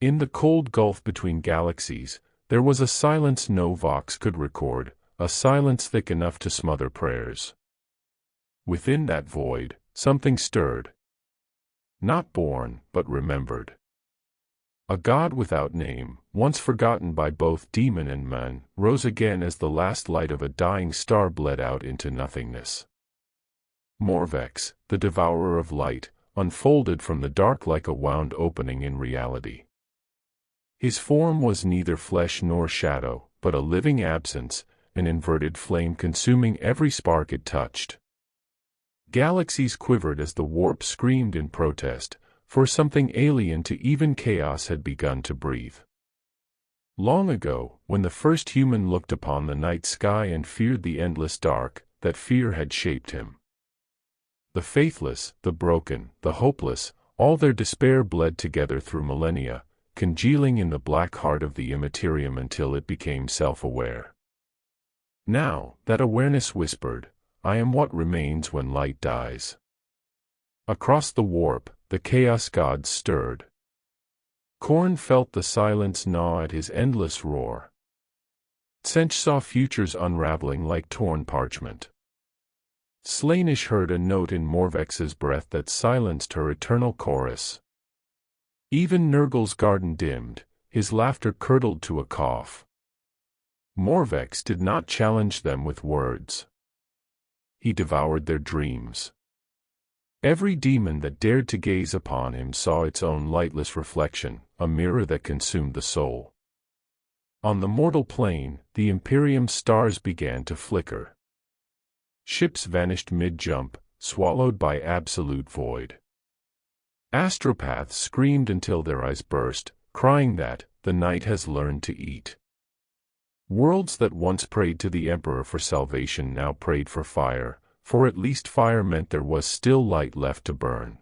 In the cold gulf between galaxies, there was a silence no vox could record, a silence thick enough to smother prayers. Within that void, something stirred. Not born, but remembered. A god without name, once forgotten by both demon and man, rose again as the last light of a dying star bled out into nothingness. Morvex, the devourer of light, unfolded from the dark like a wound opening in reality. His form was neither flesh nor shadow, but a living absence, an inverted flame consuming every spark it touched. Galaxies quivered as the warp screamed in protest, for something alien to even chaos had begun to breathe. Long ago, when the first human looked upon the night sky and feared the endless dark, that fear had shaped him. The faithless, the broken, the hopeless, all their despair bled together through millennia, congealing in the black heart of the Imperium until it became self-aware. Now, that awareness whispered, "I am what remains when light dies." Across the warp, the chaos gods stirred. Khorne felt the silence gnaw at his endless roar. Tsench saw futures unraveling like torn parchment. Slaanesh heard a note in Morvex's breath that silenced her eternal chorus. Even Nurgle's garden dimmed, his laughter curdled to a cough. Morvex did not challenge them with words. He devoured their dreams. Every demon that dared to gaze upon him saw its own lightless reflection, a mirror that consumed the soul. On the mortal plane, the Imperium's stars began to flicker. Ships vanished mid-jump, swallowed by absolute void. Astropaths screamed until their eyes burst, crying that the night has learned to eat. Worlds that once prayed to the Emperor for salvation now prayed for fire, for at least fire meant there was still light left to burn.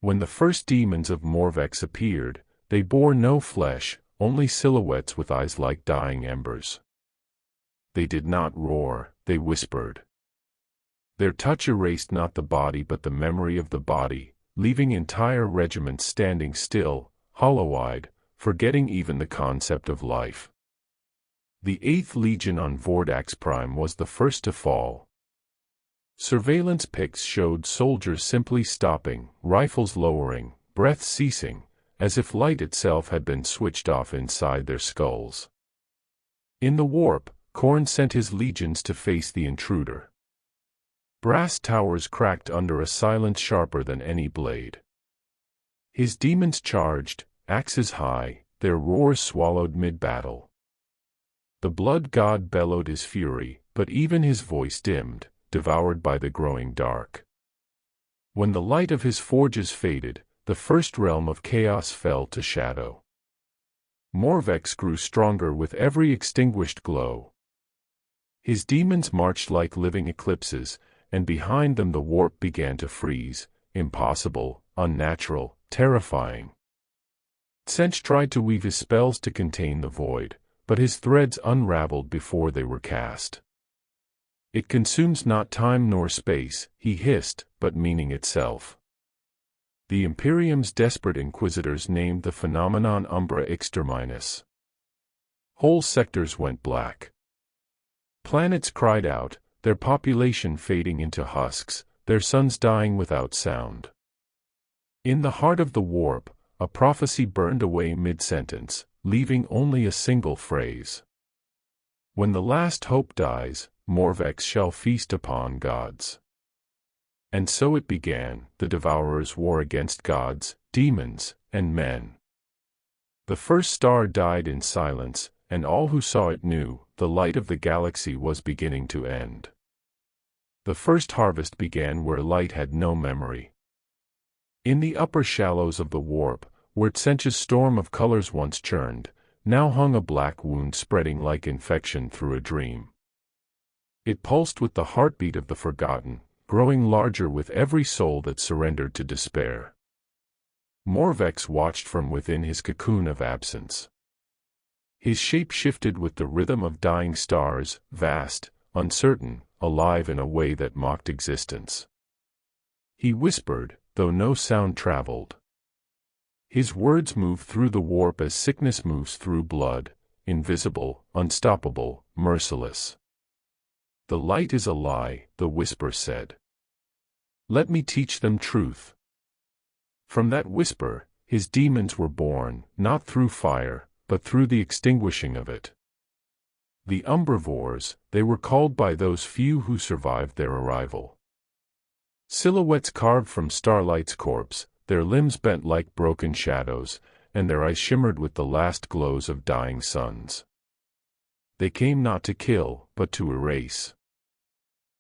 When the first demons of Morvex appeared, they bore no flesh, only silhouettes with eyes like dying embers. They did not roar, they whispered. Their touch erased not the body but the memory of the body, leaving entire regiments standing still, hollow-eyed, forgetting even the concept of life. The 8th Legion on Vordax Prime was the first to fall. Surveillance pics showed soldiers simply stopping, rifles lowering, breath ceasing, as if light itself had been switched off inside their skulls. In the warp, Khorne sent his legions to face the intruder. Brass towers cracked under a silence sharper than any blade. His demons charged, axes high, their roars swallowed mid-battle. The blood god bellowed his fury, but even his voice dimmed, devoured by the growing dark. When the light of his forges faded, the first realm of chaos fell to shadow. Morvex grew stronger with every extinguished glow. His demons marched like living eclipses, and behind them the warp began to freeze, impossible, unnatural, terrifying. Tsench tried to weave his spells to contain the void, but his threads unraveled before they were cast. "It consumes not time nor space," he hissed, "but meaning itself." The Imperium's desperate inquisitors named the phenomenon Umbra Exterminus. Whole sectors went black. Planets cried out, their population fading into husks, their suns dying without sound. In the heart of the warp, a prophecy burned away mid-sentence, leaving only a single phrase. "When the last hope dies, Morvex shall feast upon gods." And so it began, the Devourers' war against gods, demons, and men. The first star died in silence, and all who saw it knew, the light of the galaxy was beginning to end. The first harvest began where light had no memory. In the upper shallows of the warp, where Tsench's storm of colors once churned, now hung a black wound spreading like infection through a dream. It pulsed with the heartbeat of the forgotten, growing larger with every soul that surrendered to despair. Morvex watched from within his cocoon of absence. His shape shifted with the rhythm of dying stars, vast, uncertain, alive in a way that mocked existence. He whispered, though no sound traveled. His words moved through the warp as sickness moves through blood, invisible, unstoppable, merciless. "The light is a lie," the whisper said. "Let me teach them truth." From that whisper, his demons were born, not through fire, but through the extinguishing of it. The devours, they were called by those few who survived their arrival. Silhouettes carved from starlight's corpse, their limbs bent like broken shadows, and their eyes shimmered with the last glows of dying suns. They came not to kill, but to erase.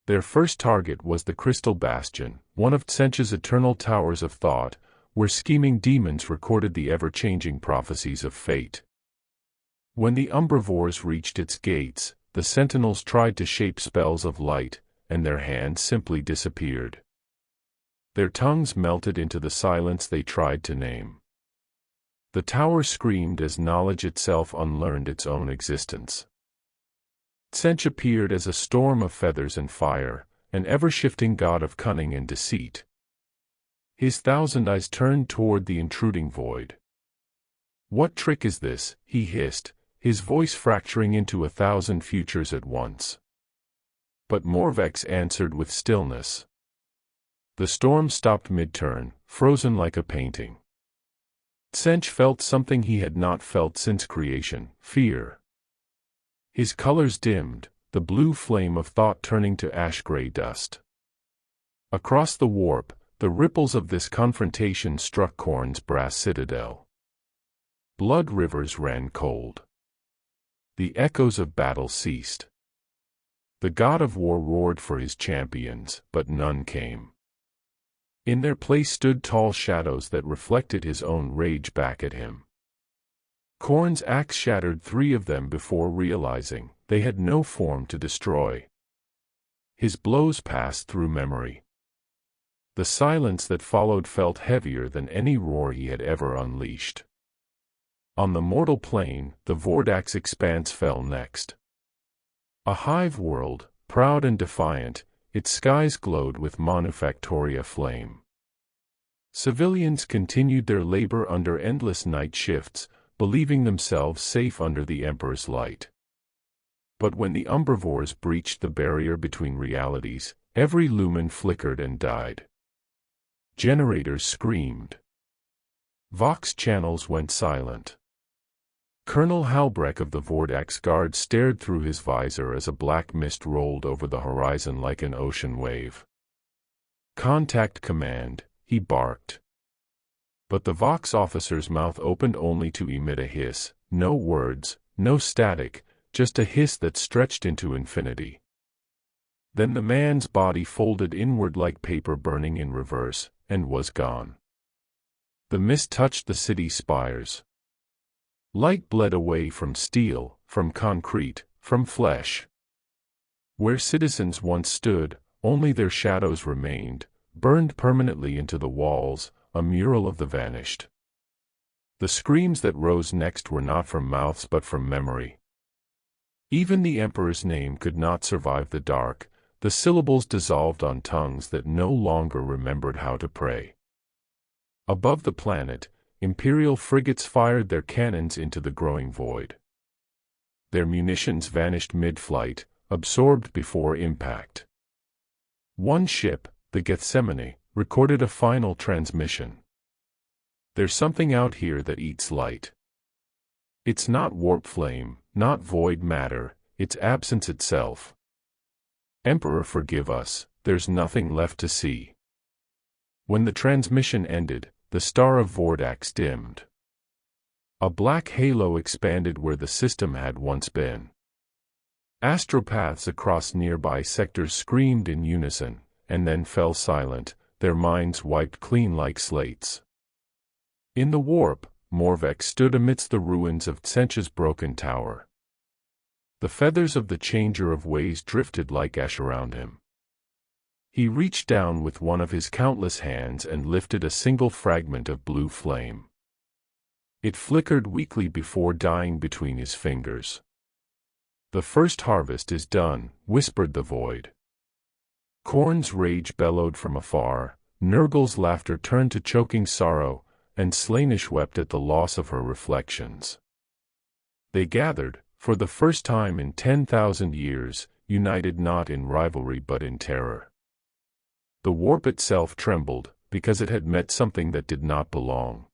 Their first target was the Crystal Bastion, one of Tzeentch's eternal towers of thought, where scheming demons recorded the ever-changing prophecies of fate. When the devours reached its gates, the sentinels tried to shape spells of light, and their hands simply disappeared. Their tongues melted into the silence they tried to name. The tower screamed as knowledge itself unlearned its own existence. Tzeentch appeared as a storm of feathers and fire, an ever-shifting god of cunning and deceit. His thousand eyes turned toward the intruding void. "What trick is this?" he hissed, his voice fracturing into 1,000 futures at once. But Morvex answered with stillness. The storm stopped mid-turn, frozen like a painting. Tzeentch felt something he had not felt since creation: fear. His colors dimmed, the blue flame of thought turning to ash-gray dust. Across the warp, the ripples of this confrontation struck Khorne's brass citadel. Blood rivers ran cold. The echoes of battle ceased. The god of war roared for his champions, but none came. In their place stood tall shadows that reflected his own rage back at him. Khorne's axe shattered 3 of them before realizing they had no form to destroy. His blows passed through memory. The silence that followed felt heavier than any roar he had ever unleashed. On the mortal plane, the Vordak's expanse fell next. A hive world, proud and defiant, its skies glowed with manufactoria flame. Civilians continued their labor under endless night shifts, believing themselves safe under the Emperor's light. But when the devours breached the barrier between realities, every lumen flickered and died. Generators screamed. Vox channels went silent. Colonel Halbrecht of the Vordak's guard stared through his visor as a black mist rolled over the horizon like an ocean wave. "Contact command," he barked. But the Vox officer's mouth opened only to emit a hiss, no words, no static, just a hiss that stretched into infinity. Then the man's body folded inward like paper burning in reverse, and was gone. The mist touched the city spires. Light bled away from steel, from concrete, from flesh. Where citizens once stood, only their shadows remained, burned permanently into the walls, a mural of the vanished. The screams that rose next were not from mouths but from memory. Even the Emperor's name could not survive the dark, the syllables dissolved on tongues that no longer remembered how to pray. Above the planet, Imperial frigates fired their cannons into the growing void. Their munitions vanished mid-flight, absorbed before impact. One ship, the Gethsemane, recorded a final transmission. "There's something out here that eats light. It's not warp flame, not void matter, it's absence itself. Emperor, forgive us, there's nothing left to see." When the transmission ended, the star of Vordax dimmed. A black halo expanded where the system had once been. Astropaths across nearby sectors screamed in unison, and then fell silent, their minds wiped clean like slates. In the warp, Morvex stood amidst the ruins of Tzeentch's broken tower. The feathers of the changer of ways drifted like ash around him. He reached down with one of his countless hands and lifted a single fragment of blue flame. It flickered weakly before dying between his fingers. "The first harvest is done," whispered the void. Khorne's rage bellowed from afar, Nurgle's laughter turned to choking sorrow, and Slaanesh wept at the loss of her reflections. They gathered, for the first time in 10,000 years, united not in rivalry but in terror. The warp itself trembled, because it had met something that did not belong.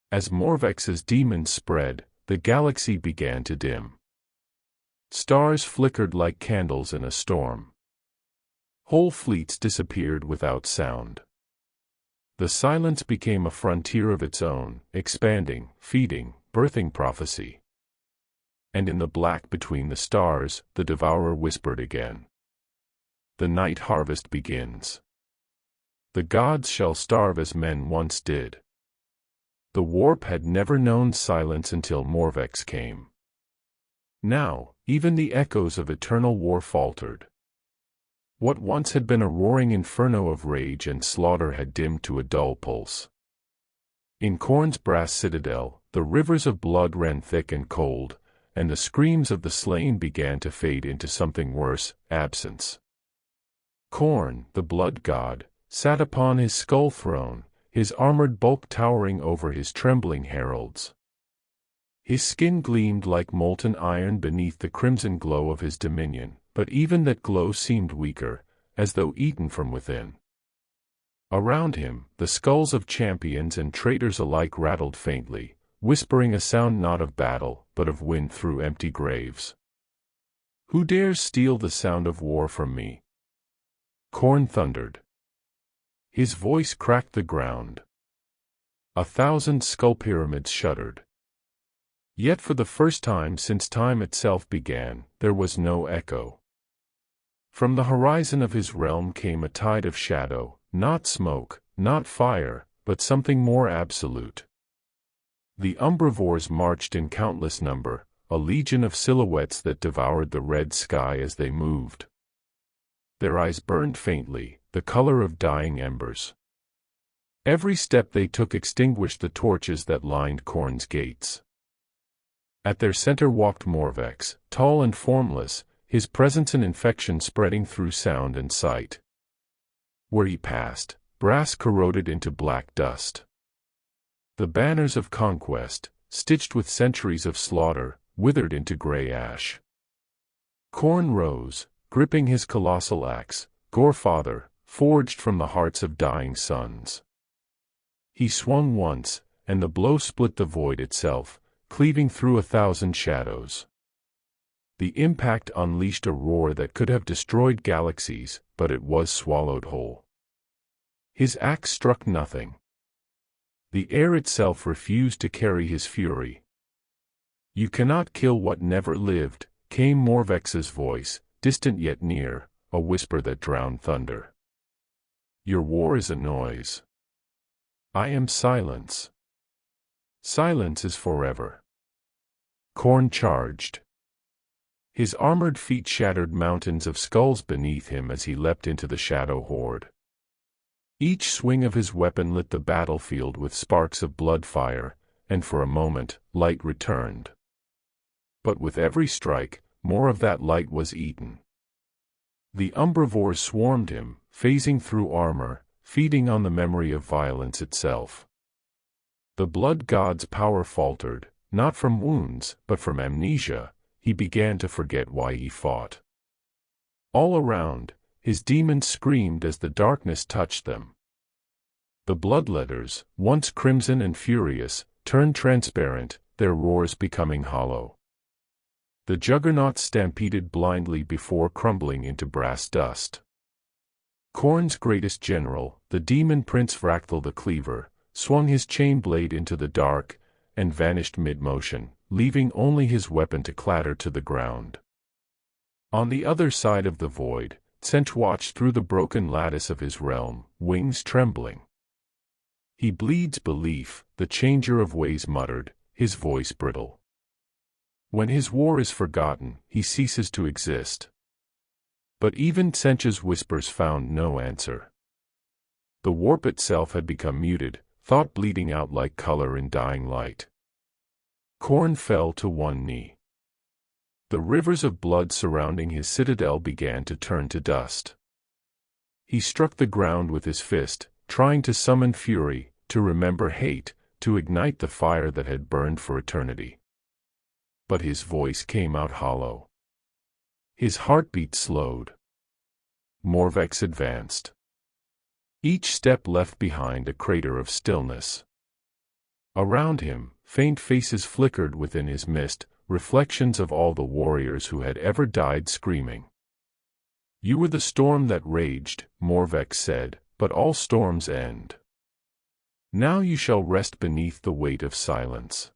As Morvex's demons spread, the galaxy began to dim. Stars flickered like candles in a storm. Whole fleets disappeared without sound. The silence became a frontier of its own, expanding, feeding, birthing prophecy. And in the black between the stars, the devourer whispered again. The night harvest begins. The gods shall starve as men once did. The warp had never known silence until Morvex came. Now, even the echoes of eternal war faltered. What once had been a roaring inferno of rage and slaughter had dimmed to a dull pulse. In Khorne's brass citadel, the rivers of blood ran thick and cold, and the screams of the slain began to fade into something worse, absence. Khorne, the blood god, sat upon his skull throne, his armored bulk towering over his trembling heralds. His skin gleamed like molten iron beneath the crimson glow of his dominion, but even that glow seemed weaker, as though eaten from within. Around him, the skulls of champions and traitors alike rattled faintly, whispering a sound not of battle, but of wind through empty graves. Who dares steal the sound of war from me? Khorne thundered. His voice cracked the ground. 1,000 skull pyramids shuddered. Yet for the first time since time itself began, there was no echo. From the horizon of his realm came a tide of shadow, not smoke, not fire, but something more absolute. The umbrivores marched in countless number, a legion of silhouettes that devoured the red sky as they moved. Their eyes burned faintly, the color of dying embers. Every step they took extinguished the torches that lined Khorne's gates. At their center walked Morvex, tall and formless, his presence an infection spreading through sound and sight. Where he passed, brass corroded into black dust. The banners of conquest, stitched with centuries of slaughter, withered into gray ash. Khorne rose, gripping his colossal axe, Gore-Father, forged from the hearts of dying sons. He swung once, and the blow split the void itself, cleaving through 1,000 shadows. The impact unleashed a roar that could have destroyed galaxies, but it was swallowed whole. His axe struck nothing. The air itself refused to carry his fury. You cannot kill what never lived, came Morvex's voice, distant yet near, a whisper that drowned thunder. Your war is a noise. I am silence. Silence is forever. Khorne charged. His armored feet shattered mountains of skulls beneath him as he leapt into the shadow horde. Each swing of his weapon lit the battlefield with sparks of blood fire, and for a moment, light returned. But with every strike, more of that light was eaten. The umbrivores swarmed him, phasing through armor, feeding on the memory of violence itself. The blood god's power faltered, not from wounds, but from amnesia. He began to forget why he fought. All around, his demons screamed as the darkness touched them. The bloodletters, once crimson and furious, turned transparent, their roars becoming hollow. The juggernaut stampeded blindly before crumbling into brass dust. Khorne's greatest general, the demon prince Vracthal the Cleaver, swung his chain blade into the dark, and vanished mid-motion, leaving only his weapon to clatter to the ground. On the other side of the void, Tsench watched through the broken lattice of his realm, wings trembling. He bleeds belief, the changer of ways muttered, his voice brittle. When his war is forgotten, he ceases to exist. But even Tsench's whispers found no answer. The warp itself had become muted, thought bleeding out like color in dying light. Khorne fell to one knee. The rivers of blood surrounding his citadel began to turn to dust. He struck the ground with his fist, trying to summon fury, to remember hate, to ignite the fire that had burned for eternity. But his voice came out hollow. His heartbeat slowed. Morvex advanced. Each step left behind a crater of stillness. Around him, faint faces flickered within his mist, reflections of all the warriors who had ever died screaming. "You were the storm that raged," Morvex said, "but all storms end. Now you shall rest beneath the weight of silence."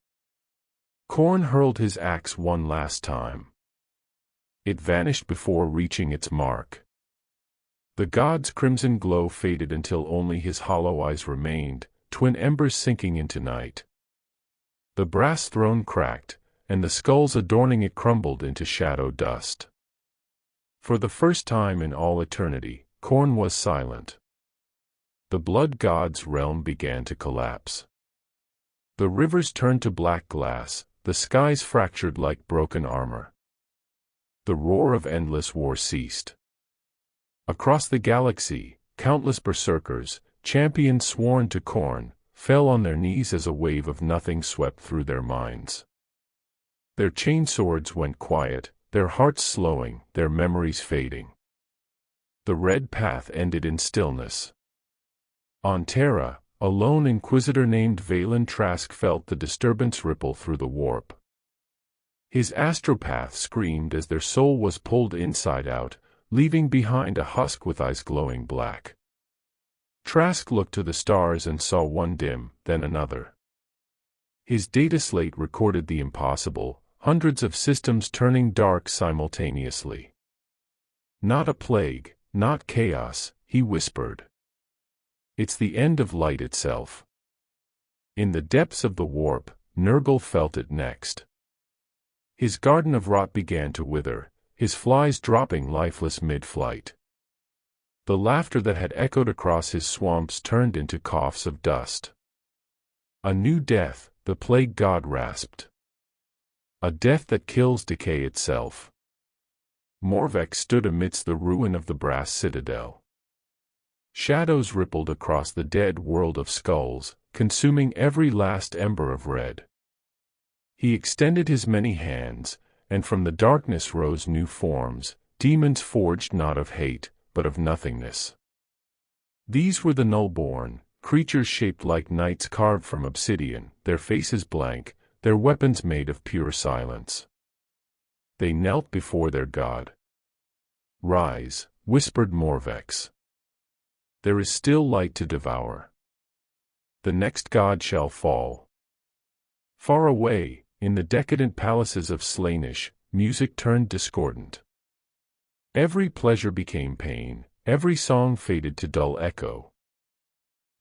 Khorne hurled his axe one last time. It vanished before reaching its mark. The god's crimson glow faded until only his hollow eyes remained, twin embers sinking into night. The brass throne cracked, and the skulls adorning it crumbled into shadow dust. For the first time in all eternity, Khorne was silent. The blood god's realm began to collapse. The rivers turned to black glass, the skies fractured like broken armor. The roar of endless war ceased. Across the galaxy, countless berserkers, champions sworn to Khorne, fell on their knees as a wave of nothing swept through their minds. Their chainswords went quiet, their hearts slowing, their memories fading. The red path ended in stillness. On Terra, a lone inquisitor named Valen Trask felt the disturbance ripple through the warp. His astropath screamed as their soul was pulled inside out, leaving behind a husk with eyes glowing black. Trask looked to the stars and saw one dim, then another. His data slate recorded the impossible, hundreds of systems turning dark simultaneously. "Not a plague, not chaos," he whispered. "It's the end of light itself." In the depths of the warp, Nurgle felt it next. His garden of rot began to wither, his flies dropping lifeless mid-flight. The laughter that had echoed across his swamps turned into coughs of dust. "A new death," the plague god rasped. "A death that kills decay itself." Morvex stood amidst the ruin of the brass citadel. Shadows rippled across the dead world of skulls, consuming every last ember of red. He extended his many hands, and from the darkness rose new forms, demons forged not of hate, but of nothingness. These were the nullborn, creatures shaped like knights carved from obsidian, their faces blank, their weapons made of pure silence. They knelt before their god. "Rise," whispered Morvex. "There is still light to devour. The next god shall fall." Far away, in the decadent palaces of Slaanesh, music turned discordant. Every pleasure became pain, every song faded to dull echo.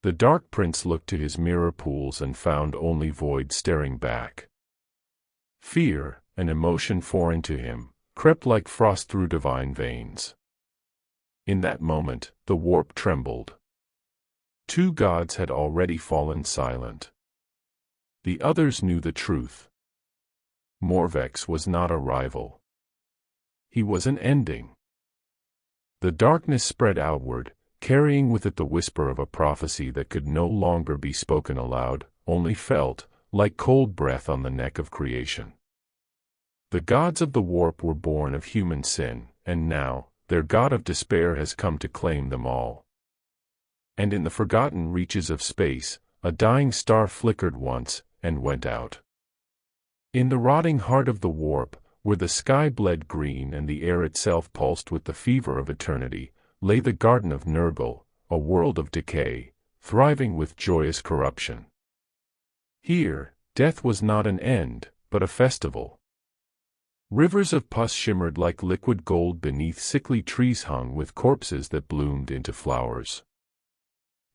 The Dark Prince looked to his mirror pools and found only void staring back. Fear, an emotion foreign to him, crept like frost through divine veins. In that moment, the warp trembled. Two gods had already fallen silent. The others knew the truth. Morvex was not a rival. He was an ending. The darkness spread outward, carrying with it the whisper of a prophecy that could no longer be spoken aloud, only felt, like cold breath on the neck of creation. The gods of the warp were born of human sin, and now, their god of despair has come to claim them all. And in the forgotten reaches of space, a dying star flickered once, and went out. In the rotting heart of the warp, where the sky bled green and the air itself pulsed with the fever of eternity, lay the garden of Nurgle, a world of decay, thriving with joyous corruption. Here, death was not an end, but a festival. Rivers of pus shimmered like liquid gold beneath sickly trees hung with corpses that bloomed into flowers.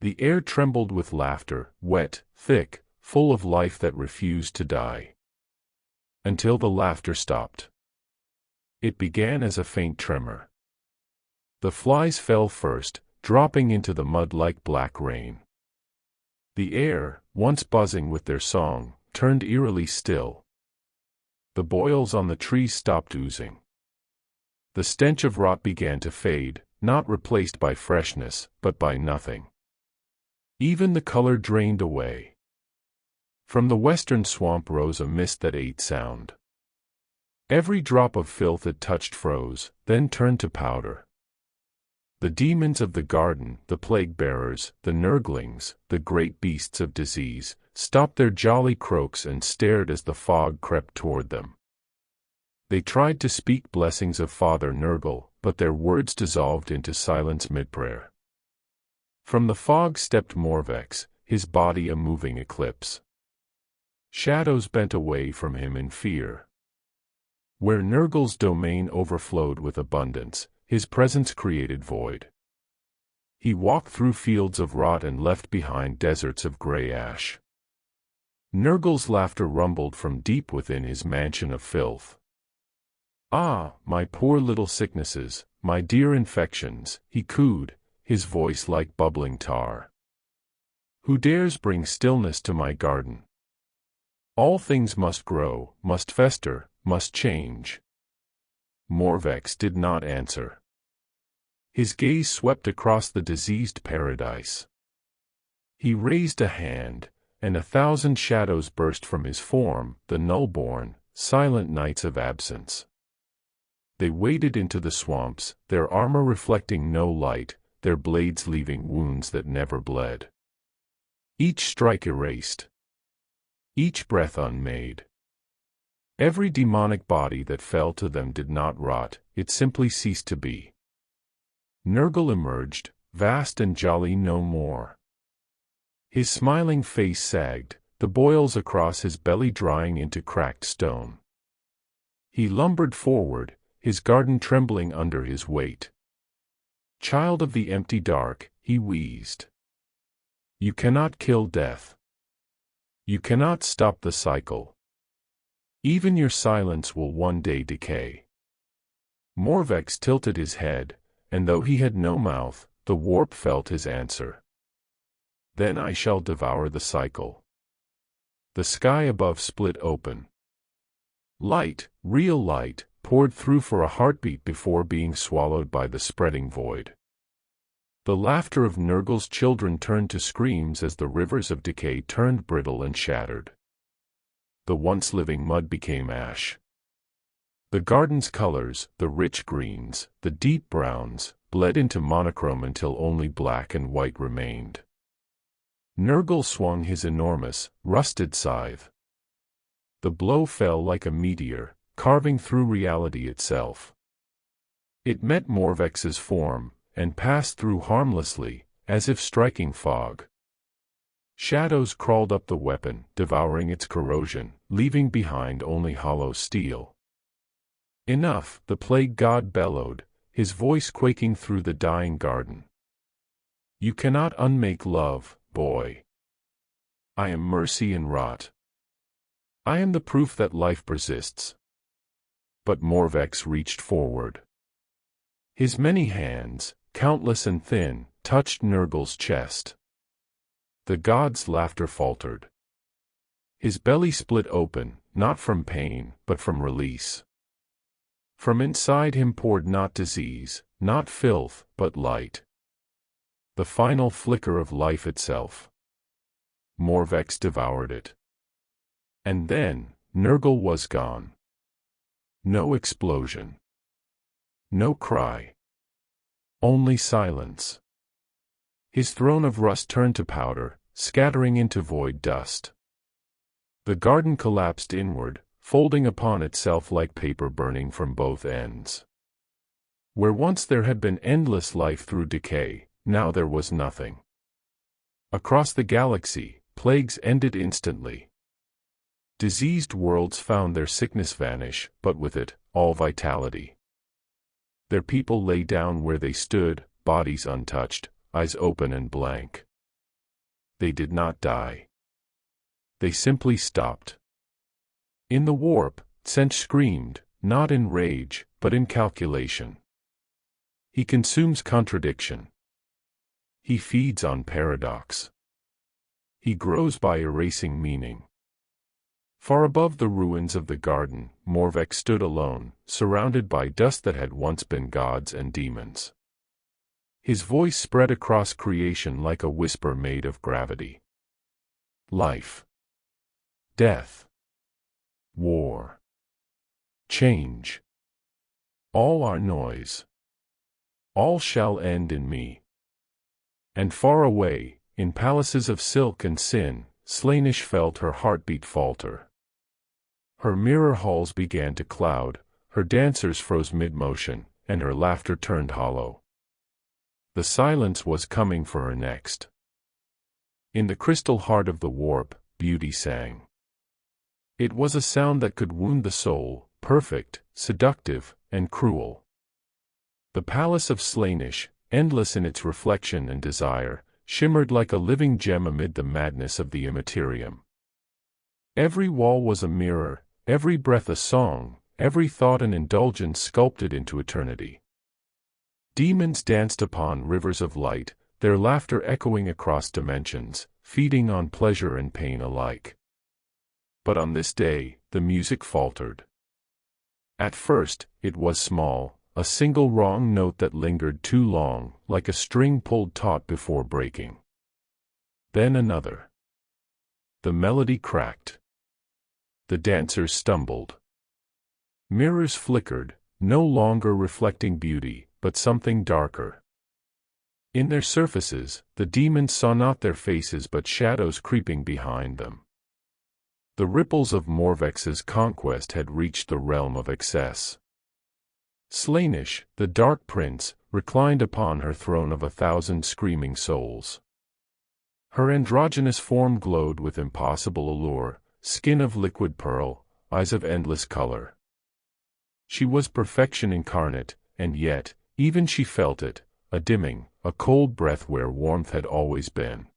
The air trembled with laughter, wet, thick, full of life that refused to die. Until the laughter stopped. It began as a faint tremor. The flies fell first, dropping into the mud like black rain. The air, once buzzing with their song, turned eerily still. The boils on the trees stopped oozing. The stench of rot began to fade, not replaced by freshness, but by nothing. Even the color drained away. From the western swamp rose a mist that ate sound. Every drop of filth it touched froze, then turned to powder. The demons of the garden, the plague-bearers, the nurglings, the great beasts of disease, stopped their jolly croaks and stared as the fog crept toward them. They tried to speak blessings of Father Nurgle, but their words dissolved into silence mid-prayer. From the fog stepped Morvex, his body a moving eclipse. Shadows bent away from him in fear. Where Nurgle's domain overflowed with abundance, his presence created void. He walked through fields of rot and left behind deserts of gray ash. Nurgle's laughter rumbled from deep within his mansion of filth. "Ah, my poor little sicknesses, my dear infections," he cooed, his voice like bubbling tar. "Who dares bring stillness to my garden? All things must grow, must fester, must change." Morvex did not answer. His gaze swept across the diseased paradise. He raised a hand, and 1,000 shadows burst from his form, the null-born, silent knights of absence. They waded into the swamps, their armor reflecting no light, their blades leaving wounds that never bled. Each strike erased. Each breath unmade. Every demonic body that fell to them did not rot, it simply ceased to be. Nurgle emerged, vast and jolly no more. His smiling face sagged, the boils across his belly drying into cracked stone. He lumbered forward, his garden trembling under his weight. "Child of the empty dark," he wheezed. "You cannot kill death. You cannot stop the cycle. Even your silence will one day decay." Morvex tilted his head, and though he had no mouth, the warp felt his answer. "Then I shall devour the cycle." The sky above split open. Light, real light, poured through for a heartbeat before being swallowed by the spreading void. The laughter of Nurgle's children turned to screams as the rivers of decay turned brittle and shattered. The once living mud became ash. The garden's colors, the rich greens, the deep browns, bled into monochrome until only black and white remained. Nurgle swung his enormous, rusted scythe. The blow fell like a meteor, carving through reality itself. It met Morvex's form, and passed through harmlessly, as if striking fog. Shadows crawled up the weapon, devouring its corrosion, leaving behind only hollow steel. "Enough," the plague god bellowed, his voice quaking through the dying garden. "You cannot unmake love, boy. I am mercy and rot. I am the proof that life persists." But Morvex reached forward. His many hands, countless and thin, touched Nurgle's chest. The god's laughter faltered. His belly split open, not from pain, but from release. From inside him poured not disease, not filth, but light. The final flicker of life itself. Morvex devoured it. And then, Nurgle was gone. No explosion. No cry. Only silence. His throne of rust turned to powder, scattering into void dust. The garden collapsed inward, folding upon itself like paper burning from both ends. Where once there had been endless life through decay, now there was nothing. Across the galaxy, plagues ended instantly. Diseased worlds found their sickness vanish, but with it, all vitality. Their people lay down where they stood, bodies untouched, eyes open and blank. They did not die. They simply stopped. In the warp, Sench screamed, not in rage, but in calculation. He consumes contradiction. He feeds on paradox. He grows by erasing meaning. Far above the ruins of the garden, Morvex stood alone, surrounded by dust that had once been gods and demons. His voice spread across creation like a whisper made of gravity. Life. Death. War. Change. All are noise. All shall end in me. And far away, in palaces of silk and sin, Stillness felt her heartbeat falter. Her mirror halls began to cloud, her dancers froze mid-motion, and her laughter turned hollow. The silence was coming for her next. In the crystal heart of the warp, beauty sang. It was a sound that could wound the soul, perfect, seductive, and cruel. The palace of Stillness, endless in its reflection and desire, shimmered like a living gem amid the madness of the Imperium. Every wall was a mirror, every breath a song, every thought an indulgence sculpted into eternity. Demons danced upon rivers of light, their laughter echoing across dimensions, feeding on pleasure and pain alike. But on this day, the music faltered. At first, it was small, a single wrong note that lingered too long, like a string pulled taut before breaking. Then another. The melody cracked. The dancers stumbled. Mirrors flickered, no longer reflecting beauty, but something darker. In their surfaces, the demons saw not their faces but shadows creeping behind them. The ripples of Morvex's conquest had reached the realm of excess. Stillness, the Dark Prince, reclined upon her throne of 1,000 screaming souls. Her androgynous form glowed with impossible allure, skin of liquid pearl, eyes of endless color. She was perfection incarnate, and yet, even she felt it, a dimming, a cold breath where warmth had always been.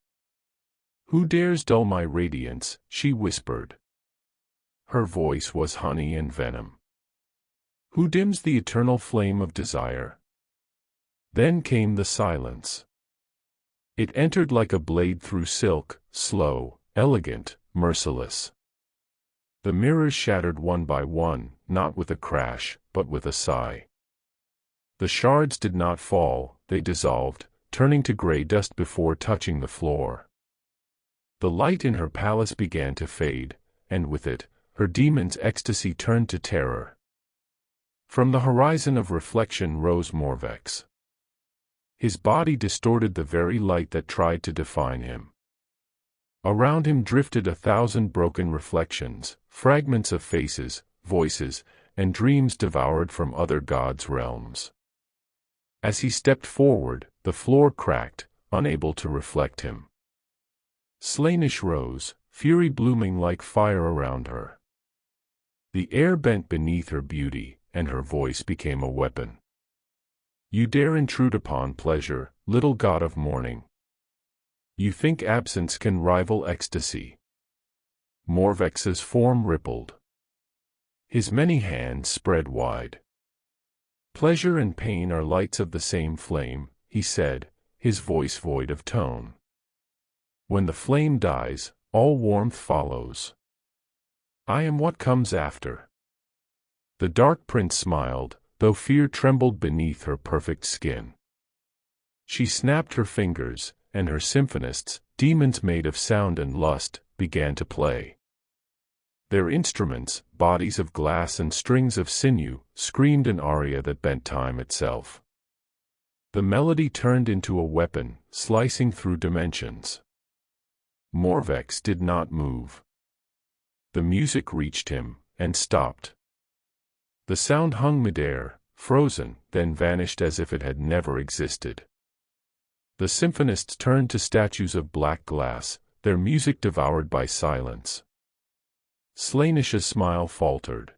"Who dares dull my radiance?" she whispered. Her voice was honey and venom. "Who dims the eternal flame of desire?" Then came the silence. It entered like a blade through silk, slow, elegant, merciless. The mirrors shattered one by one, not with a crash, but with a sigh. The shards did not fall, they dissolved, turning to gray dust before touching the floor. The light in her palace began to fade, and with it, her demon's ecstasy turned to terror. From the horizon of reflection rose Morvex. His body distorted the very light that tried to define him. Around him drifted 1,000 broken reflections, fragments of faces, voices, and dreams devoured from other gods' realms. As he stepped forward, the floor cracked, unable to reflect him. Stillness rose, fury blooming like fire around her. The air bent beneath her beauty, and her voice became a weapon. "You dare intrude upon pleasure, little god of morning. You think absence can rival ecstasy." Morvex's form rippled. His many hands spread wide. "Pleasure and pain are lights of the same flame," he said, his voice void of tone. "When the flame dies, all warmth follows. I am what comes after." The Dark Prince smiled, though fear trembled beneath her perfect skin. She snapped her fingers, and her symphonists, demons made of sound and lust, began to play. Their instruments, bodies of glass and strings of sinew, screamed an aria that bent time itself. The melody turned into a weapon, slicing through dimensions. Morvex did not move. The music reached him, and stopped. The sound hung midair, frozen, then vanished as if it had never existed. The symphonists turned to statues of black glass, their music devoured by silence. Stillness's smile faltered.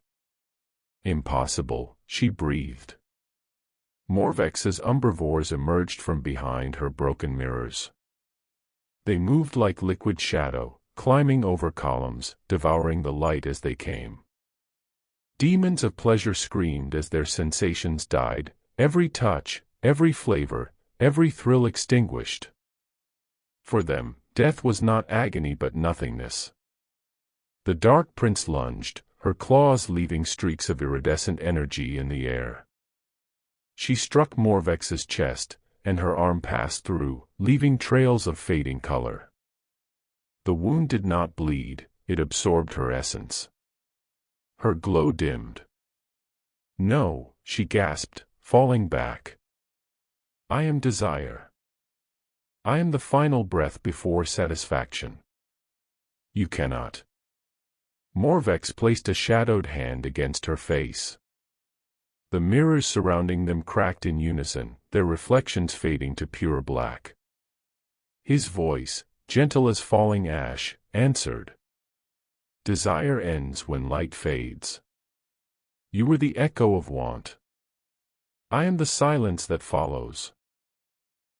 "Impossible," she breathed. Morvex's umbrivores emerged from behind her broken mirrors. They moved like liquid shadow, climbing over columns, devouring the light as they came. Demons of pleasure screamed as their sensations died, every touch, every flavor, every thrill extinguished. For them, death was not agony but nothingness. The Dark Prince lunged, her claws leaving streaks of iridescent energy in the air. She struck Morvex's chest, and her arm passed through, leaving trails of fading color. The wound did not bleed, it absorbed her essence. Her glow dimmed. "No," she gasped, falling back. "I am desire. I am the final breath before satisfaction. You cannot." Morvex placed a shadowed hand against her face. The mirrors surrounding them cracked in unison, their reflections fading to pure black. His voice, gentle as falling ash, answered. "Desire ends when light fades. You were the echo of want. I am the silence that follows."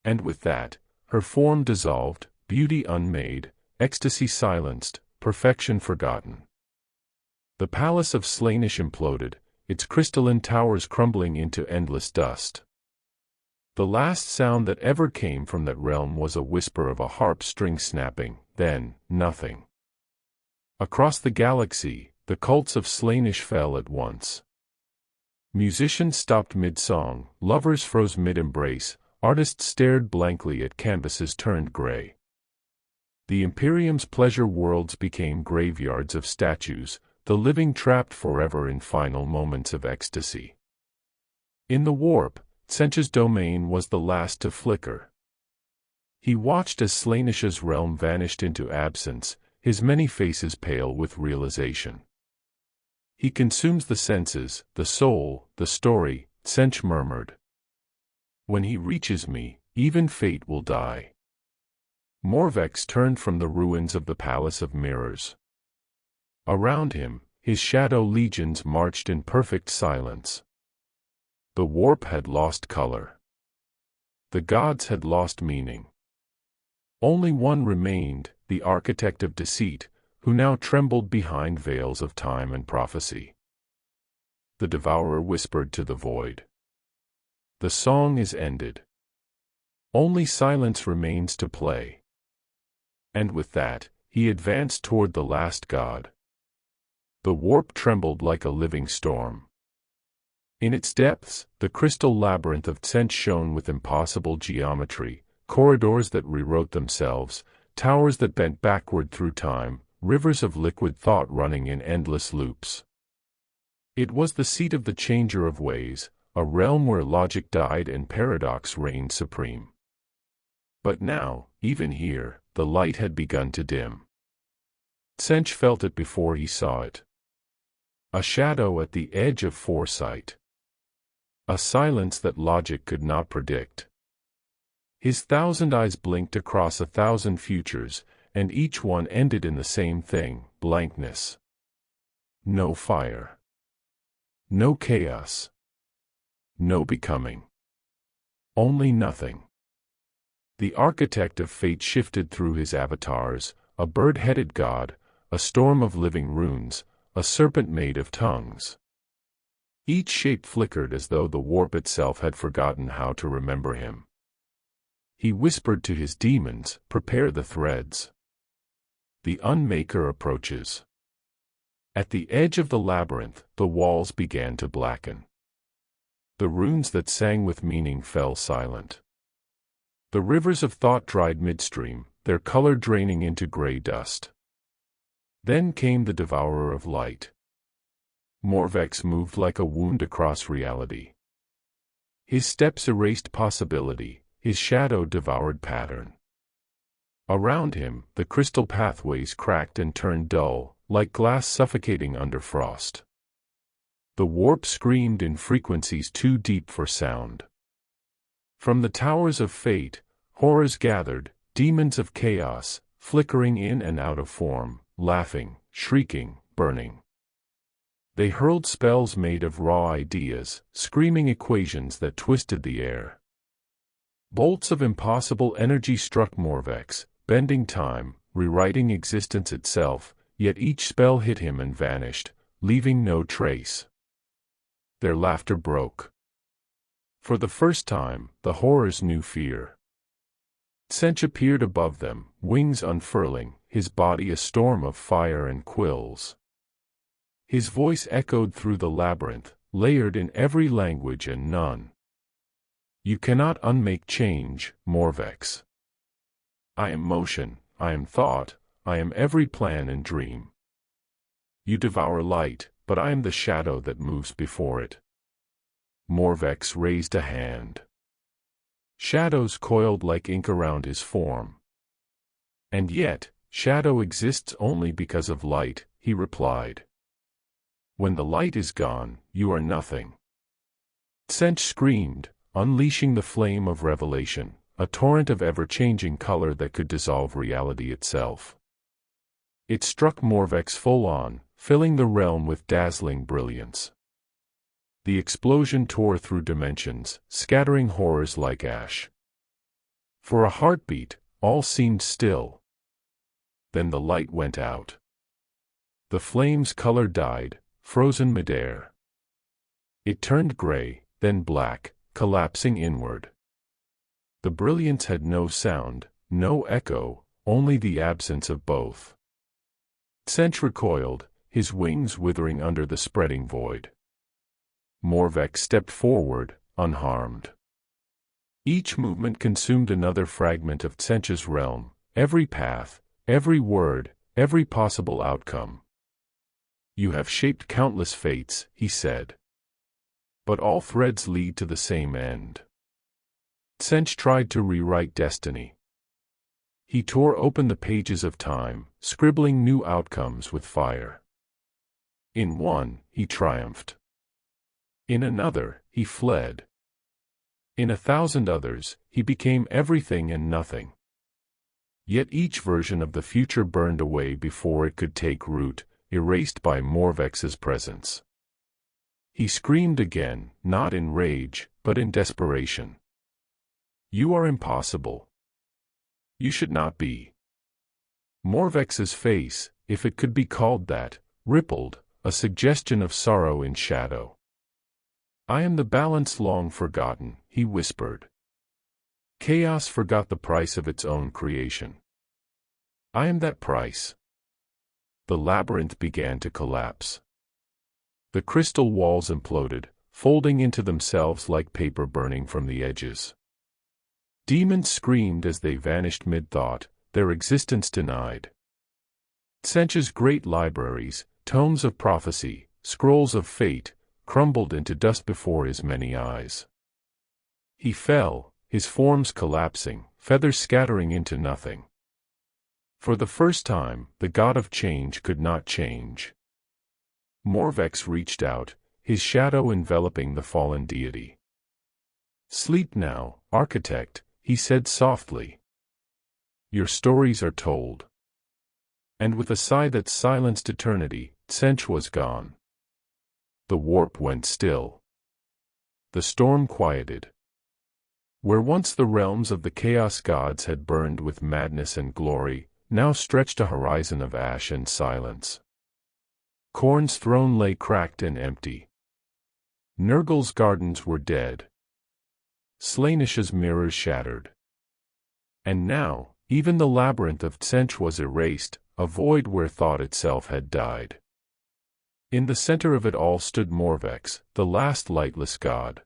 And with that, her form dissolved, beauty unmade, ecstasy silenced, perfection forgotten. The palace of Stillness imploded, its crystalline towers crumbling into endless dust. The last sound that ever came from that realm was a whisper of a harp string snapping, then, nothing. Across the galaxy, the cults of Stillness fell at once. Musicians stopped mid-song, lovers froze mid-embrace, artists stared blankly at canvases turned gray. The Imperium's pleasure worlds became graveyards of statues, the living trapped forever in final moments of ecstasy. In the warp, Tzeentch's domain was the last to flicker. He watched as Stillness's realm vanished into absence, his many faces pale with realization. "He consumes the senses, the soul, the story," Tzeentch murmured. "When he reaches me, even fate will die." Morvex turned from the ruins of the Palace of Mirrors. Around him, his shadow legions marched in perfect silence. The warp had lost color. The gods had lost meaning. Only one remained, the architect of deceit, who now trembled behind veils of time and prophecy. The devourer whispered to the void. "The song is ended. Only silence remains to play." And with that, he advanced toward the last god. The warp trembled like a living storm. In its depths, the crystal labyrinth of Tzeentch shone with impossible geometry, corridors that rewrote themselves, towers that bent backward through time, rivers of liquid thought running in endless loops. It was the seat of the changer of ways, a realm where logic died and paradox reigned supreme. But now, even here, the light had begun to dim. Tzeentch felt it before he saw it. A shadow at the edge of foresight. A silence that logic could not predict. His thousand eyes blinked across 1,000 futures, and each one ended in the same thing, blankness. No fire. No chaos. No becoming. Only nothing. The architect of fate shifted through his avatars, a bird-headed god, a storm of living runes, a serpent made of tongues. Each shape flickered as though the warp itself had forgotten how to remember him. He whispered to his demons, "Prepare the threads. The Unmaker approaches." At the edge of the labyrinth, the walls began to blacken. The runes that sang with meaning fell silent. The rivers of thought dried midstream, their color draining into gray dust. Then came the devourer of light. Morvex moved like a wound across reality. His steps erased possibility, his shadow devoured pattern. Around him, the crystal pathways cracked and turned dull, like glass suffocating under frost. The warp screamed in frequencies too deep for sound. From the towers of fate, horrors gathered, demons of chaos, flickering in and out of form, laughing, shrieking, burning. They hurled spells made of raw ideas, screaming equations that twisted the air. Bolts of impossible energy struck Morvex, bending time, rewriting existence itself, yet each spell hit him and vanished, leaving no trace. Their laughter broke. For the first time, the horrors knew fear. Tzeentch appeared above them, wings unfurling, his body a storm of fire and quills. His voice echoed through the labyrinth, layered in every language and none. You cannot unmake change, Morvex. I am motion, I am thought, I am every plan and dream. You devour light, but I am the shadow that moves before it. Morvex raised a hand. Shadows coiled like ink around his form. And yet, shadow exists only because of light, he replied. When the light is gone, you are nothing. Tsench screamed, unleashing the flame of revelation, a torrent of ever-changing color that could dissolve reality itself. It struck Morvex full on, filling the realm with dazzling brilliance. The explosion tore through dimensions, scattering horrors like ash. For a heartbeat, all seemed still. Then the light went out. The flame's color died, frozen midair. It turned gray, then black, collapsing inward. The brilliance had no sound, no echo, only the absence of both. Tsench recoiled, his wings withering under the spreading void. Morvex stepped forward, unharmed. Each movement consumed another fragment of Tsench's realm, every path, every word, every possible outcome. You have shaped countless fates, he said. But all threads lead to the same end. Tsench tried to rewrite destiny. He tore open the pages of time, scribbling new outcomes with fire. In one, he triumphed. In another, he fled. In 1,000 others, he became everything and nothing. Yet each version of the future burned away before it could take root, erased by Morvex's presence. He screamed again, not in rage, but in desperation. You are impossible. You should not be. Morvex's face, if it could be called that, rippled, a suggestion of sorrow in shadow. I am the balance long forgotten, he whispered. Chaos forgot the price of its own creation. I am that price. The labyrinth began to collapse. The crystal walls imploded, folding into themselves like paper burning from the edges. Demons screamed as they vanished mid-thought, their existence denied. Tsench's great libraries, tomes of prophecy, scrolls of fate, crumbled into dust before his many eyes. He fell, his forms collapsing, feathers scattering into nothing. For the first time, the god of change could not change. Morvex reached out, his shadow enveloping the fallen deity. Sleep now, architect, he said softly. Your stories are told. And with a sigh that silenced eternity, Tsench was gone. The warp went still. The storm quieted. Where once the realms of the chaos gods had burned with madness and glory, now stretched a horizon of ash and silence. Khorne's throne lay cracked and empty. Nurgle's gardens were dead. Slaynish's mirrors shattered. And now, even the labyrinth of Tsench was erased, a void where thought itself had died. In the center of it all stood Morvex, the last lightless god.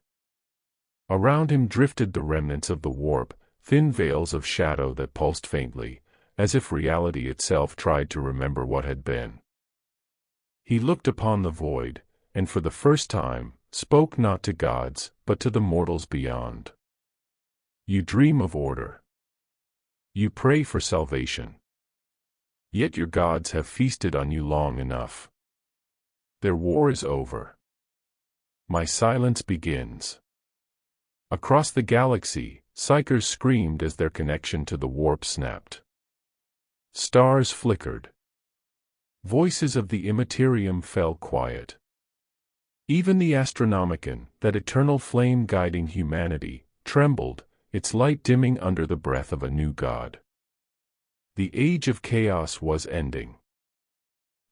Around him drifted the remnants of the warp, thin veils of shadow that pulsed faintly, as if reality itself tried to remember what had been. He looked upon the void, and for the first time, spoke not to gods, but to the mortals beyond. You dream of order. You pray for salvation. Yet your gods have feasted on you long enough. Their war is over. My silence begins. Across the galaxy, psychers screamed as their connection to the warp snapped. Stars flickered. Voices of the immaterium fell quiet. Even the Astronomicon, that eternal flame guiding humanity, trembled, its light dimming under the breath of a new god. The age of chaos was ending.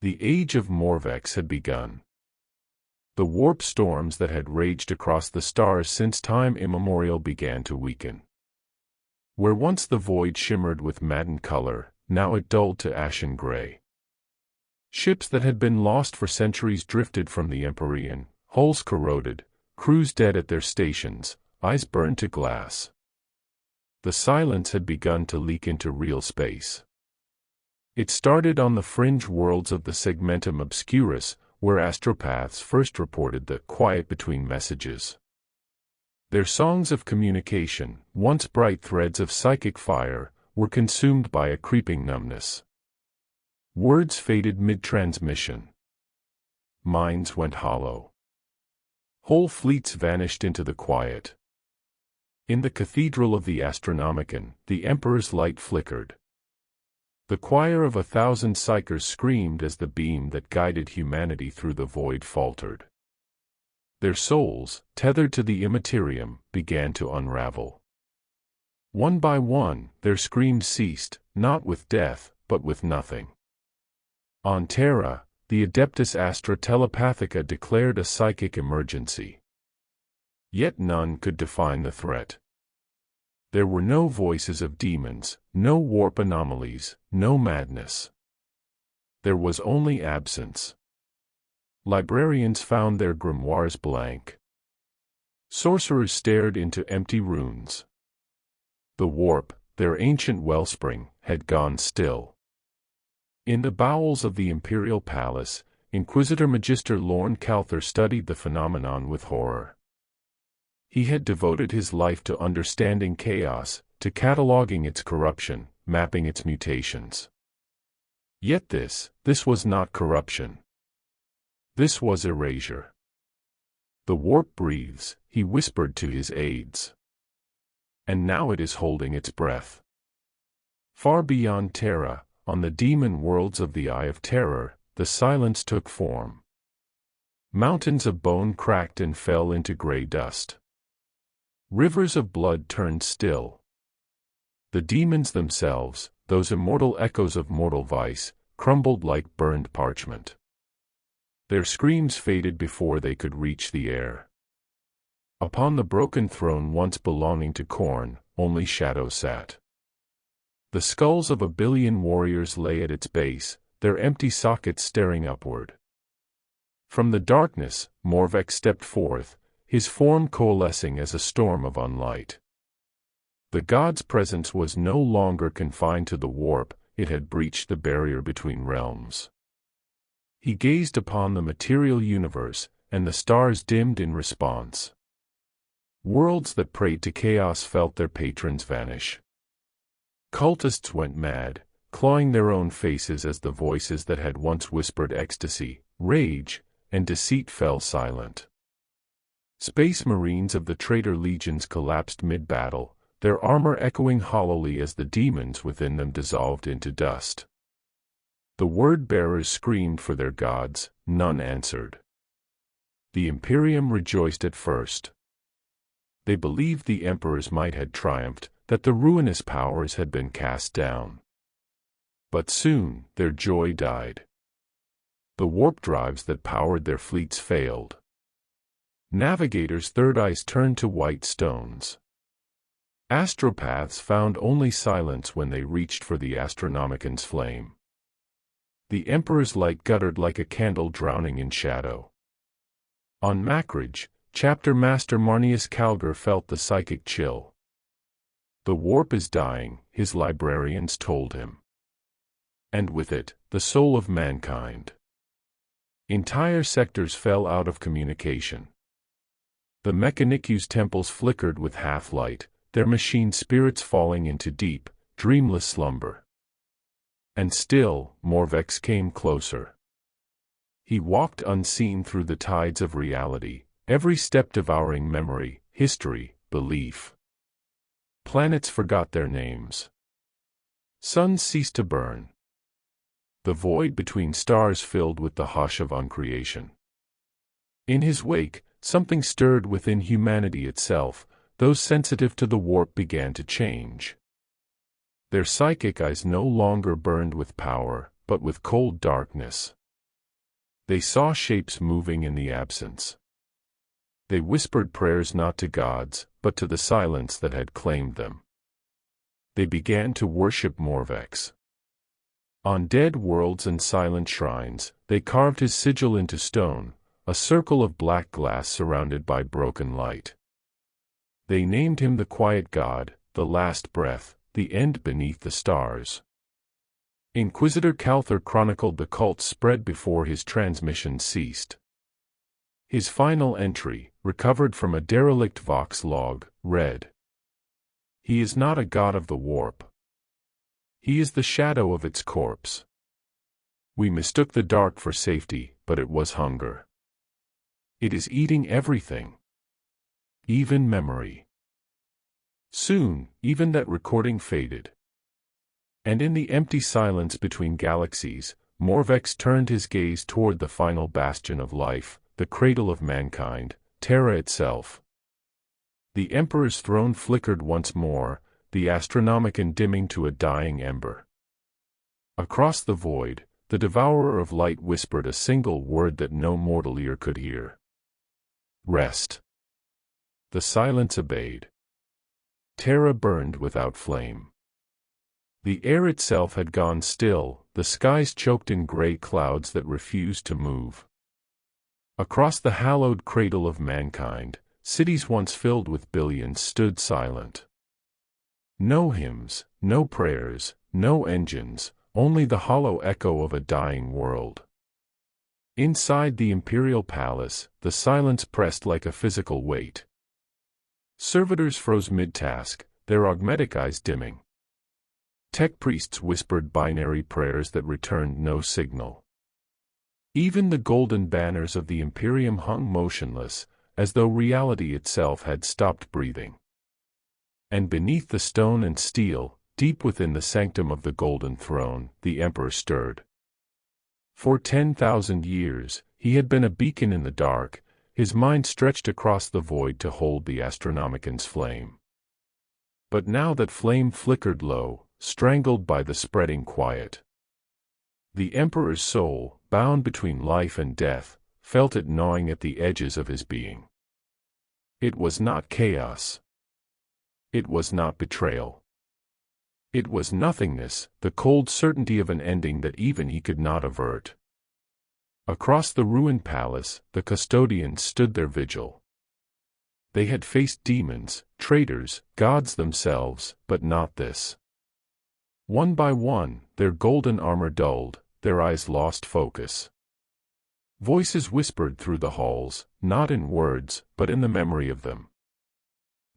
The age of Morvex had begun. The warp storms that had raged across the stars since time immemorial began to weaken. Where once the void shimmered with maddened color, now it dulled to ashen gray. Ships that had been lost for centuries drifted from the Empyrean, hulls corroded, crews dead at their stations, eyes burned to glass. The silence had begun to leak into real space. It started on the fringe worlds of the segmentum obscurus, where astropaths first reported the quiet between messages. Their songs of communication, once bright threads of psychic fire, were consumed by a creeping numbness. Words faded mid-transmission. Minds went hollow. Whole fleets vanished into the quiet. In the cathedral of the Astronomicon, the Emperor's light flickered. The choir of 1,000 psychers screamed as the beam that guided humanity through the void faltered. Their souls, tethered to the immaterium, began to unravel. One by one, their screams ceased, not with death, but with nothing. On Terra, the Adeptus Astra Telepathica declared a psychic emergency. Yet none could define the threat. There were no voices of demons, no warp anomalies, no madness. There was only absence. Librarians found their grimoires blank. Sorcerers stared into empty runes. The warp, their ancient wellspring, had gone still. In the bowels of the Imperial Palace, Inquisitor Magister Lorne Calther studied the phenomenon with horror. He had devoted his life to understanding chaos, to cataloging its corruption, mapping its mutations. Yet this was not corruption. This was erasure. The warp breathes, he whispered to his aides. And now it is holding its breath. Far beyond Terra, on the demon worlds of the Eye of Terror, the silence took form. Mountains of bone cracked and fell into gray dust. Rivers of blood turned still. The demons themselves, those immortal echoes of mortal vice, crumbled like burned parchment. Their screams faded before they could reach the air. Upon the broken throne once belonging to Khorne, only shadow sat. The skulls of 1 billion warriors lay at its base, their empty sockets staring upward. From the darkness, Morvex stepped forth, his form coalescing as a storm of unlight. The god's presence was no longer confined to the warp, it had breached the barrier between realms. He gazed upon the material universe, and the stars dimmed in response. Worlds that prayed to chaos felt their patrons vanish. Cultists went mad, clawing their own faces as the voices that had once whispered ecstasy, rage, and deceit fell silent. Space Marines of the traitor legions collapsed mid-battle, their armor echoing hollowly as the demons within them dissolved into dust. The word-bearers screamed for their gods, none answered. The Imperium rejoiced at first. They believed the Emperor's might had triumphed, that the ruinous powers had been cast down. But soon, their joy died. The warp drives that powered their fleets failed. Navigators' third eyes turned to white stones. Astropaths found only silence when they reached for the Astronomicon's flame. The Emperor's light guttered like a candle drowning in shadow. On Makridge, Chapter Master Marnius Calgar felt the psychic chill. The warp is dying, his librarians told him. And with it, the soul of mankind. Entire sectors fell out of communication. The Mechanicu's temples flickered with half-light, their machine spirits falling into deep, dreamless slumber. And still, Morvex came closer. He walked unseen through the tides of reality, every step devouring memory, history, belief. Planets forgot their names. Suns ceased to burn. The void between stars filled with the hush of uncreation. In his wake, something stirred within humanity itself, those sensitive to the warp began to change. Their psychic eyes no longer burned with power, but with cold darkness. They saw shapes moving in the absence. They whispered prayers not to gods, but to the silence that had claimed them. They began to worship Morvex. On dead worlds and silent shrines, they carved his sigil into stone, a circle of black glass surrounded by broken light. They named him the Quiet God, the Last Breath, the End beneath the stars. Inquisitor Calther chronicled the cult's spread before his transmission ceased. His final entry, recovered from a derelict Vox log, read: "He is not a god of the warp. He is the shadow of its corpse. We mistook the dark for safety, but it was hunger. It is eating everything. Even memory." Soon, even that recording faded. And in the empty silence between galaxies, Morvex turned his gaze toward the final bastion of life, the cradle of mankind, Terra itself. The Emperor's throne flickered once more, the Astronomicon dimming to a dying ember. Across the void, the devourer of light whispered a single word that no mortal ear could hear. Rest. The silence obeyed. Terra burned without flame. The air itself had gone still, the skies choked in gray clouds that refused to move. Across the hallowed cradle of mankind, cities once filled with billions stood silent. No hymns, no prayers, no engines, only the hollow echo of a dying world. Inside the imperial palace, the silence pressed like a physical weight. Servitors froze mid-task, their augmetic eyes dimming. Tech priests whispered binary prayers that returned no signal. Even the golden banners of the Imperium hung motionless, as though reality itself had stopped breathing. And beneath the stone and steel, deep within the sanctum of the golden throne, the Emperor stirred. For 10,000 years, he had been a beacon in the dark, his mind stretched across the void to hold the Astronomicon's flame. But now that flame flickered low, strangled by the spreading quiet. The Emperor's soul, bound between life and death, felt it gnawing at the edges of his being. It was not chaos. It was not betrayal. It was nothingness, the cold certainty of an ending that even he could not avert. Across the ruined palace, the custodians stood their vigil. They had faced demons, traitors, gods themselves, but not this. One by one, their golden armor dulled, their eyes lost focus. Voices whispered through the halls, not in words, but in the memory of them.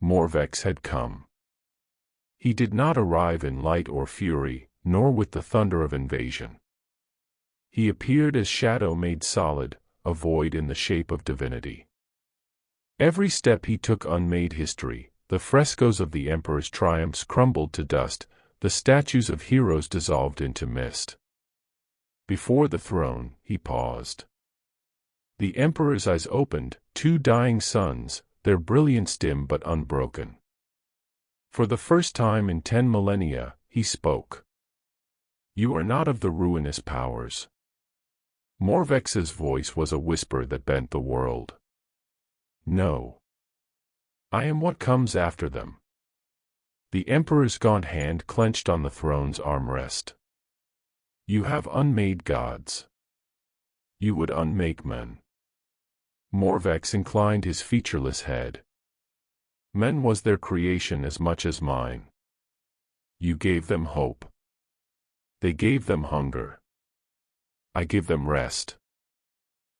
Morvex had come. He did not arrive in light or fury, nor with the thunder of invasion. He appeared as shadow made solid, a void in the shape of divinity. Every step he took unmade history, the frescoes of the Emperor's triumphs crumbled to dust, the statues of heroes dissolved into mist. Before the throne, he paused. The Emperor's eyes opened, two dying suns, their brilliance dim but unbroken. For the first time in 10 millennia, he spoke. "You are not of the ruinous powers." Morvex's voice was a whisper that bent the world. "No. I am what comes after them." The Emperor's gaunt hand clenched on the throne's armrest. "You have unmade gods. You would unmake men." Morvex inclined his featureless head. "Men was their creation as much as mine. You gave them hope. They gave them hunger. I give them rest."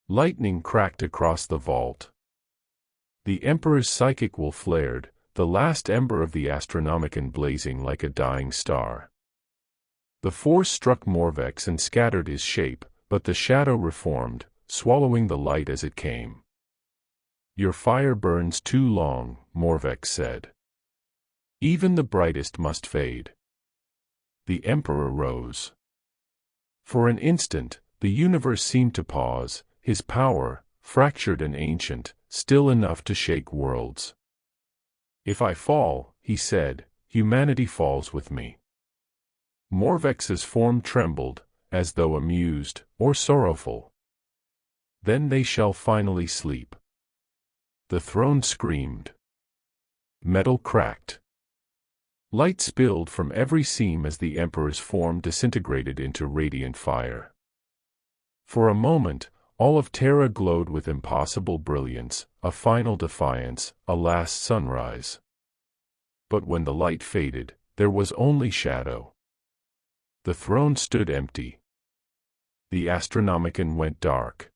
Lightning cracked across the vault. The Emperor's psychic will flared, the last ember of the Astronomicon blazing like a dying star. The force struck Morvex and scattered his shape, but the shadow reformed, swallowing the light as it came. "Your fire burns too long," Morvex said. "Even the brightest must fade." The Emperor rose. For an instant, the universe seemed to pause, his power, fractured and ancient, still enough to shake worlds. "If I fall," he said, "humanity falls with me." Morvex's form trembled, as though amused, or sorrowful. "Then they shall finally sleep." The throne screamed. Metal cracked. Light spilled from every seam as the Emperor's form disintegrated into radiant fire. For a moment, All of Terra glowed with impossible brilliance, a final defiance, a last sunrise. But when the light faded, there was only shadow. The throne stood empty. The Astronomicon went dark.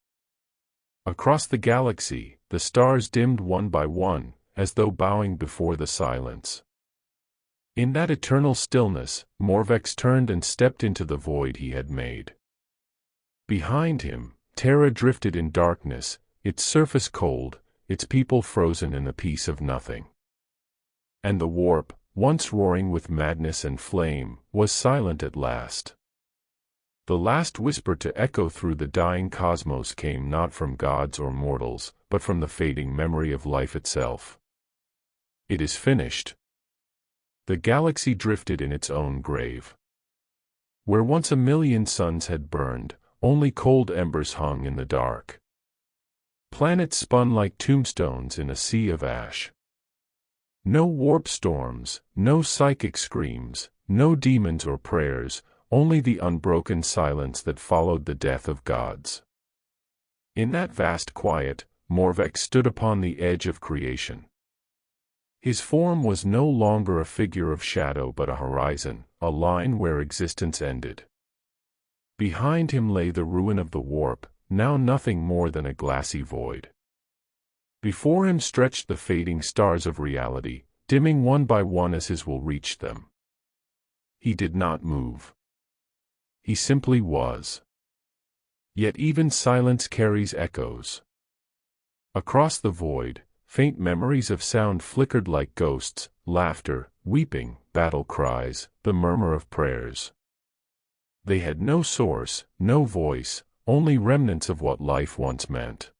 Across the galaxy, the stars dimmed one by one, as though bowing before the silence. In that eternal stillness, Morvex turned and stepped into the void he had made. Behind him, Terra drifted in darkness, its surface cold, its people frozen in the peace of nothing. And the warp, once roaring with madness and flame, was silent at last. The last whisper to echo through the dying cosmos came not from gods or mortals, but from the fading memory of life itself. It is finished. The galaxy drifted in its own grave. Where once 1,000,000 suns had burned, only cold embers hung in the dark. Planets spun like tombstones in a sea of ash. No warp storms, no psychic screams, no demons or prayers, only the unbroken silence that followed the death of gods. In that vast quiet, Morvex stood upon the edge of creation. His form was no longer a figure of shadow but a horizon, a line where existence ended. Behind him lay the ruin of the warp, now nothing more than a glassy void. Before him stretched the fading stars of reality, dimming one by one as his will reached them. He did not move. He simply was. Yet even silence carries echoes. Across the void, faint memories of sound flickered like ghosts, laughter, weeping, battle cries, the murmur of prayers. They had no source, no voice, only remnants of what life once meant.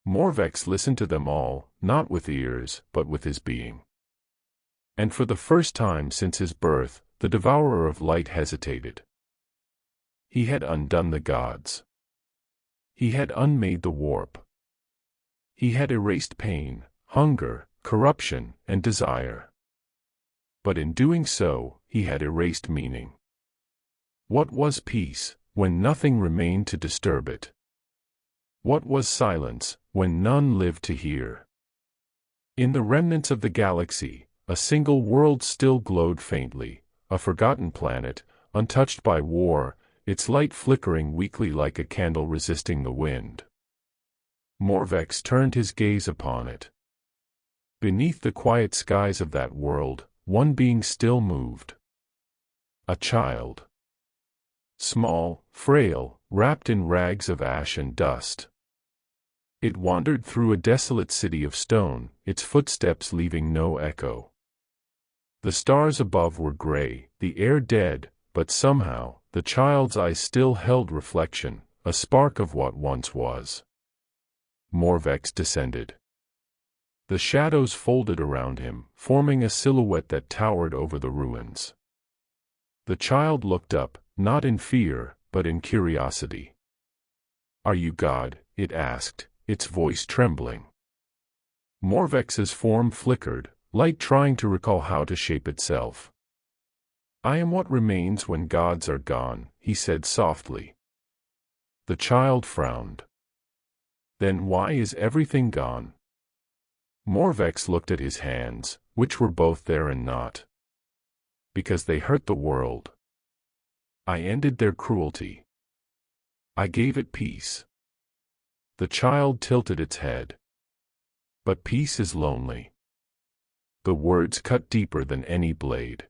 Morvex listened to them all, not with ears, but with his being. And for the first time since his birth, the devourer of light hesitated. He had undone the gods. He had unmade the warp. He had erased pain, hunger, corruption, and desire. But in doing so, he had erased meaning. What was peace, when nothing remained to disturb it? What was silence, when none lived to hear? In the remnants of the galaxy, a single world still glowed faintly, a forgotten planet, untouched by war, its light flickering weakly like a candle resisting the wind. Morvex turned his gaze upon it. Beneath the quiet skies of that world, one being still moved. A child. Small, frail, wrapped in rags of ash and dust. It wandered through a desolate city of stone, its footsteps leaving no echo. The stars above were gray, the air dead, but somehow, the child's eyes still held reflection, a spark of what once was. Morvex descended. The shadows folded around him, forming a silhouette that towered over the ruins. The child looked up, not in fear, but in curiosity. "Are you God?" it asked, its voice trembling. Morvex's form flickered, light trying to recall how to shape itself. "I am what remains when gods are gone," he said softly. The child frowned. "Then why is everything gone?" Morvex looked at his hands, which were both there and not. "Because they hurt the world. I ended their cruelty. I gave it peace." The child tilted its head. "But peace is lonely." The words cut deeper than any blade.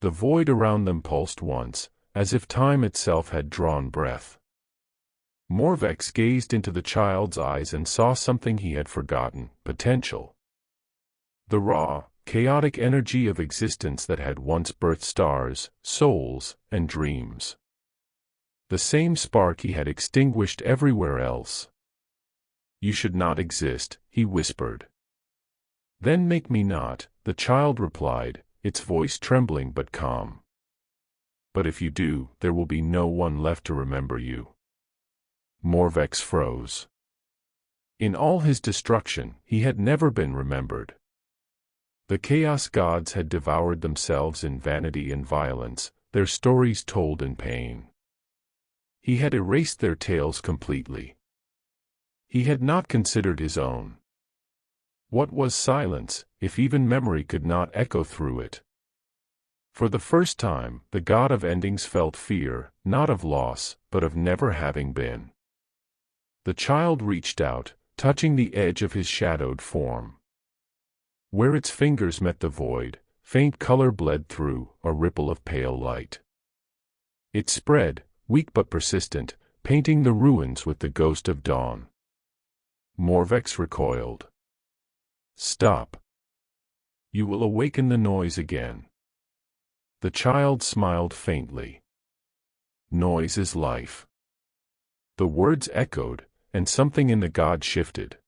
The void around them pulsed once, as if time itself had drawn breath. Morvex gazed into the child's eyes and saw something he had forgotten: potential. The raw, chaotic energy of existence that had once birthed stars, souls, and dreams. The same spark he had extinguished everywhere else. "You should not exist," he whispered. "Then make me not," the child replied, its voice trembling but calm. "But if you do, there will be no one left to remember you." Morvex froze. In all his destruction, he had never been remembered. The Chaos Gods had devoured themselves in vanity and violence, their stories told in pain. He had erased their tales completely. He had not considered his own. What was silence, if even memory could not echo through it? For the first time, the god of endings felt fear, not of loss, but of never having been. The child reached out, touching the edge of his shadowed form. Where its fingers met the void, faint color bled through, a ripple of pale light. It spread, weak but persistent, painting the ruins with the ghost of dawn. Morvex recoiled. Stop. You will awaken the noise again. The child smiled faintly. Noise is life. The words echoed, and something in the god shifted.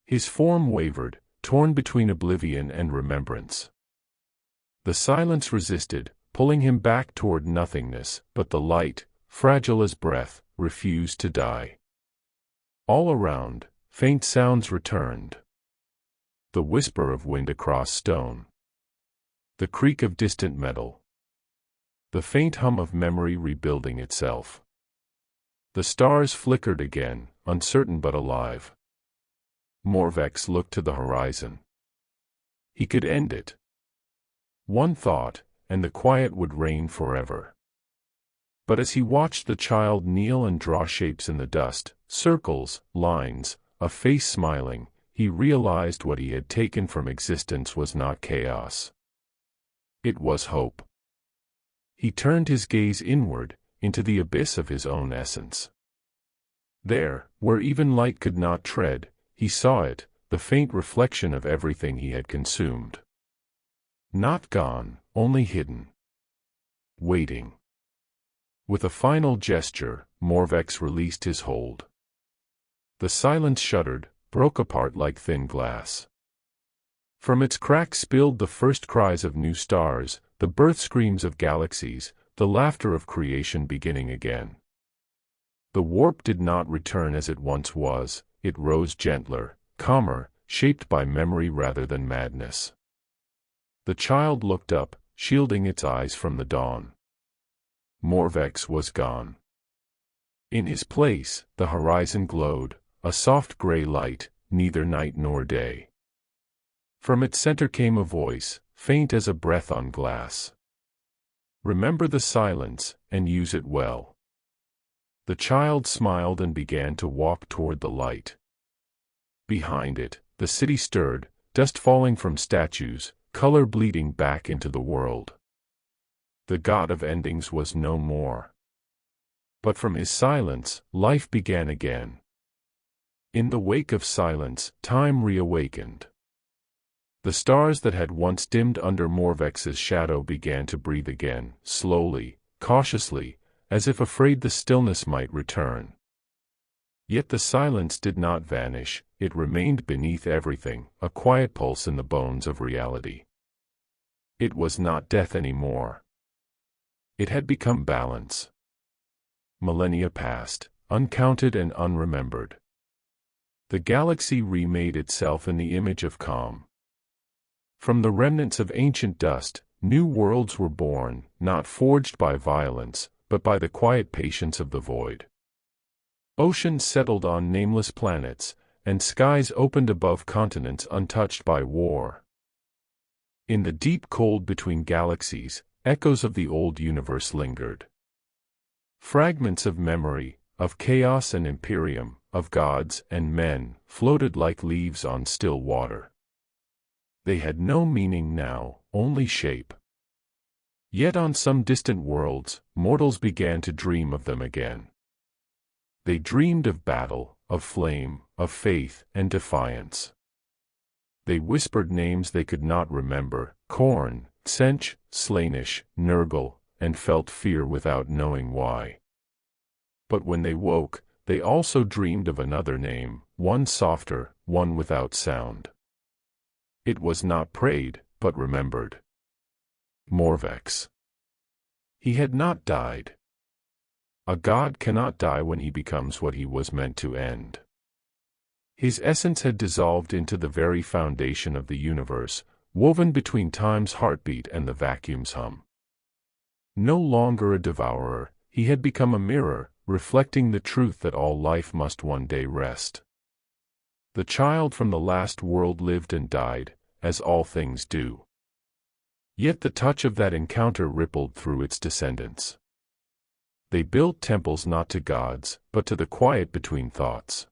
His form wavered, torn between oblivion and remembrance. The silence resisted, pulling him back toward nothingness, but the light, fragile as breath, refused to die. All around, faint sounds returned. The whisper of wind across stone. The creak of distant metal. The faint hum of memory rebuilding itself. The stars flickered again, uncertain but alive. Morvex looked to the horizon. He could end it. One thought, and the quiet would reign forever. But as he watched the child kneel and draw shapes in the dust, circles, lines, a face smiling, he realized what he had taken from existence was not chaos. It was hope. He turned his gaze inward, into the abyss of his own essence. There, where even light could not tread, he saw it, the faint reflection of everything he had consumed. Not gone, only hidden. Waiting. With a final gesture, Morvex released his hold. The silence shuddered, broke apart like thin glass. From its cracks spilled the first cries of new stars, the birth screams of galaxies, the laughter of creation beginning again. The warp did not return as it once was, it rose gentler, calmer, shaped by memory rather than madness. The child looked up, shielding its eyes from the dawn. Morvex was gone. In his place, the horizon glowed, a soft gray light, neither night nor day. From its center came a voice, faint as a breath on glass. Remember the silence, and use it well. The child smiled and began to walk toward the light. Behind it, the city stirred, dust falling from statues, color bleeding back into the world. The god of endings was no more. But from his silence, life began again. In the wake of silence, time reawakened. The stars that had once dimmed under Morvex's shadow began to breathe again, slowly, cautiously, as if afraid the stillness might return. Yet the silence did not vanish, it remained beneath everything, a quiet pulse in the bones of reality. It was not death anymore. It had become balance. Millennia passed, uncounted and unremembered. The galaxy remade itself in the image of calm. From the remnants of ancient dust, new worlds were born, not forged by violence, but by the quiet patience of the void. Oceans settled on nameless planets, and skies opened above continents untouched by war. In the deep cold between galaxies, echoes of the old universe lingered. Fragments of memory, of chaos and Imperium, of gods and men, floated like leaves on still water. They had no meaning now, only shape. Yet on some distant worlds, mortals began to dream of them again. They dreamed of battle, of flame, of faith, and defiance. They whispered names they could not remember, Khorne, Tsench, Slaanesh, Nurgle, and felt fear without knowing why. But when they woke, they also dreamed of another name, one softer, one without sound. It was not prayed, but remembered. Morvex. He had not died. A god cannot die when he becomes what he was meant to end. His essence had dissolved into the very foundation of the universe, woven between time's heartbeat and the vacuum's hum. No longer a devourer, he had become a mirror, reflecting the truth that all life must one day rest. The child from the last world lived and died, as all things do. Yet the touch of that encounter rippled through its descendants. They built temples not to gods, but to the quiet between thoughts.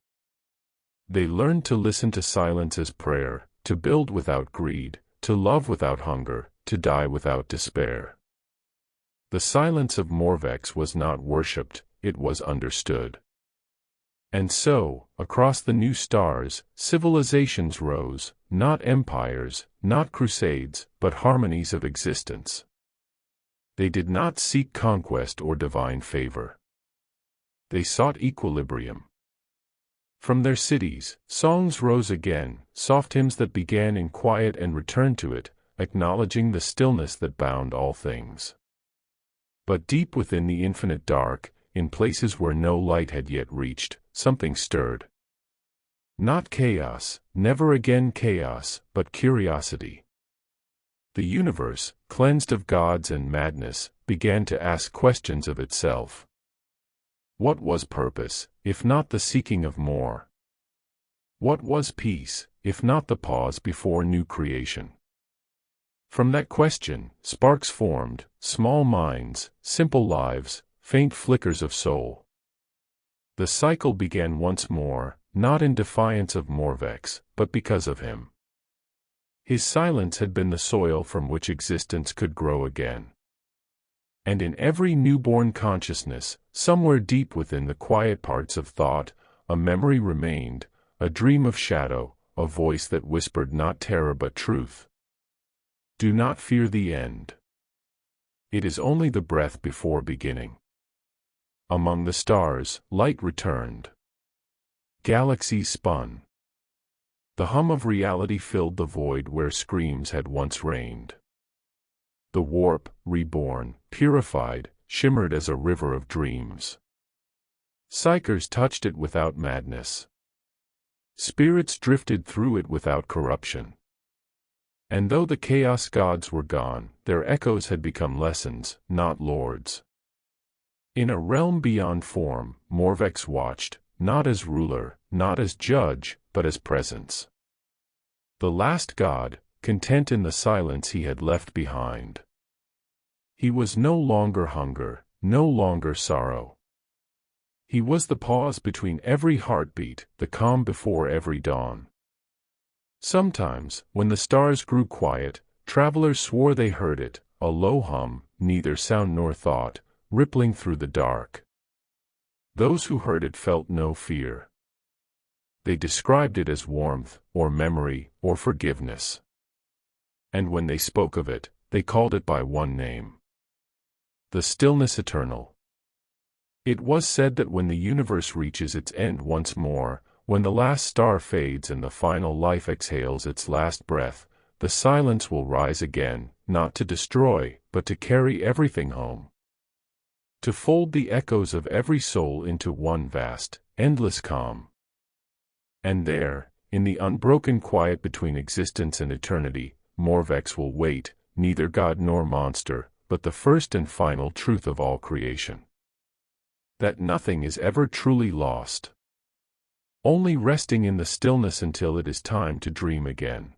They learned to listen to silence as prayer, to build without greed, to love without hunger, to die without despair. The silence of Morvex was not worshipped, it was understood. And so, across the new stars, civilizations rose, not empires, not crusades, but harmonies of existence. They did not seek conquest or divine favor. They sought equilibrium. From their cities, songs rose again, soft hymns that began in quiet and returned to it, acknowledging the stillness that bound all things. But deep within the infinite dark, in places where no light had yet reached, something stirred. Not chaos, never again chaos, but curiosity. The universe, cleansed of gods and madness, began to ask questions of itself. What was purpose, if not the seeking of more? What was peace, if not the pause before new creation? From that question, sparks formed, small minds, simple lives, faint flickers of soul. The cycle began once more, not in defiance of Morvex, but because of him. His silence had been the soil from which existence could grow again. And in every newborn consciousness, somewhere deep within the quiet parts of thought, a memory remained, a dream of shadow, a voice that whispered not terror but truth. Do not fear the end. It is only the breath before beginning. Among the stars, light returned. Galaxies spun. The hum of reality filled the void where screams had once reigned. The warp, reborn, purified, shimmered as a river of dreams. Psychers touched it without madness. Spirits drifted through it without corruption. And though the chaos gods were gone, their echoes had become lessons, not lords. In a realm beyond form, Morvex watched, not as ruler, not as judge, but as presence. The last god, content in the silence he had left behind. He was no longer hunger, no longer sorrow. He was the pause between every heartbeat, the calm before every dawn. Sometimes, when the stars grew quiet, travelers swore they heard it, a low hum, neither sound nor thought, rippling through the dark. Those who heard it felt no fear. They described it as warmth, or memory, or forgiveness. And when they spoke of it, they called it by one name. The stillness eternal. It was said that when the universe reaches its end once more, when the last star fades and the final life exhales its last breath, the silence will rise again, not to destroy, but to carry everything home. To fold the echoes of every soul into one vast, endless calm. And there, in the unbroken quiet between existence and eternity, Morvex will wait, neither god nor monster, but the first and final truth of all creation. That nothing is ever truly lost. Only resting in the stillness until it is time to dream again.